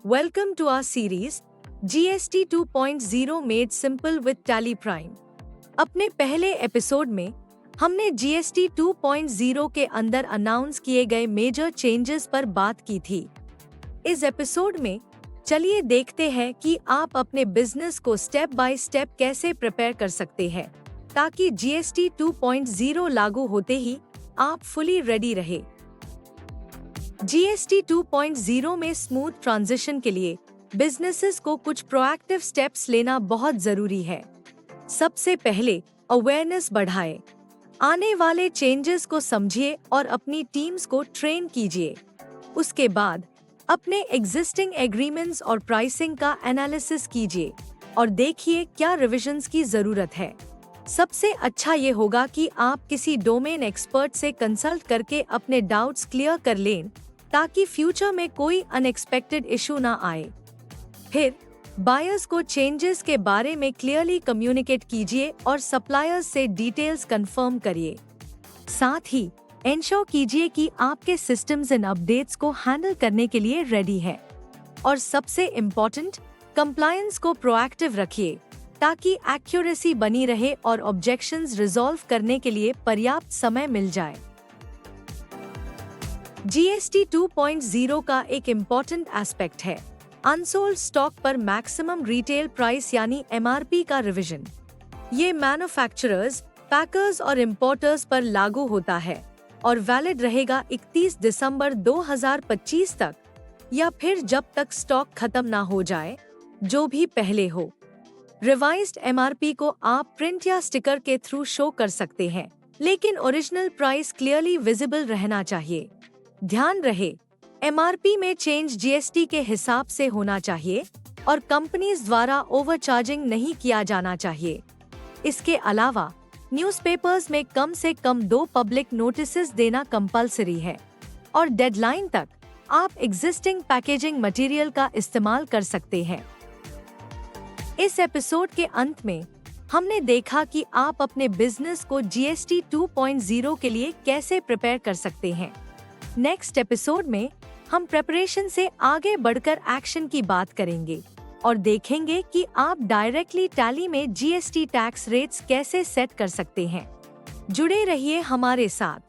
Welcome to our series GST 2.0 Made Simple with Tally Prime। अपने पहले episode में हमने GST 2.0 के अंदर अनाउंस किए गए मेजर चेंजेस पर बात की थी। इस एपिसोड में चलिए देखते हैं कि आप अपने बिजनेस को स्टेप बाय स्टेप कैसे प्रिपेयर कर सकते हैं ताकि GST 2.0 लागू होते ही आप फुली रेडी रहे। GST 2.0 में स्मूथ ट्रांजिशन के लिए बिजनेसेस को कुछ प्रोएक्टिव स्टेप्स लेना बहुत जरूरी है। सबसे पहले अवेयरनेस बढ़ाएं। आने वाले चेंजेस को समझिए और अपनी टीम्स को ट्रेन कीजिए। उसके बाद अपने एग्जिस्टिंग एग्रीमेंट्स और प्राइसिंग का एनालिसिस कीजिए और देखिए क्या रिविजन्स की जरूरत है। सबसे अच्छा ये होगा कि आप किसी डोमेन एक्सपर्ट से कंसल्ट करके अपने डाउट्स क्लियर कर लें ताकि फ्यूचर में कोई अनएक्सपेक्टेड इशू ना आए। फिर बायर्स को चेंजेस के बारे में क्लियरली कम्युनिकेट कीजिए और सप्लायर्स से डिटेल्स कंफर्म करिए। साथ ही एंश्योर कीजिए कि आपके सिस्टम्स एंड अपडेट्स को हैंडल करने के लिए रेडी है। और सबसे इम्पोर्टेंट, कंप्लायंस को प्रोएक्टिव रखिए ताकि एक्यूरेसी बनी रहे और ऑब्जेक्शंस रिजॉल्व करने के लिए पर्याप्त समय मिल जाए। GST 2.0 का एक इम्पॉर्टेंट एस्पेक्ट है अनसोल्ड स्टॉक पर मैक्सिमम रिटेल प्राइस यानी MRP का रिवीजन। ये मैन्युफैक्चरर्स, पैकर्स और इम्पोर्टर्स पर लागू होता है और वैलिड रहेगा 31 दिसंबर 2025 तक या फिर जब तक स्टॉक खत्म ना हो जाए, जो भी पहले हो। रिवाइज्ड MRP को आप प्रिंट या स्टिकर के थ्रू शो कर सकते हैं, लेकिन ओरिजिनल प्राइस क्लियरली विजिबल रहना चाहिए। ध्यान रहे, MRP में चेंज GST के हिसाब से होना चाहिए और कंपनीज द्वारा ओवरचार्जिंग नहीं किया जाना चाहिए। इसके अलावा न्यूज़पेपर्स में कम से कम 2 पब्लिक नोटिसेस देना कंपलसरी है और डेडलाइन तक आप एग्जिस्टिंग पैकेजिंग मटेरियल का इस्तेमाल कर सकते हैं। इस एपिसोड के अंत में हमने देखा कि आप अपने बिजनेस को GST 2.0 के लिए कैसे प्रिपेयर कर सकते हैं। नेक्स्ट एपिसोड में हम प्रिपरेशन से आगे बढ़कर एक्शन की बात करेंगे और देखेंगे कि आप डायरेक्टली टैली में GST टैक्स रेट्स कैसे सेट कर सकते हैं। जुड़े रहिए हमारे साथ।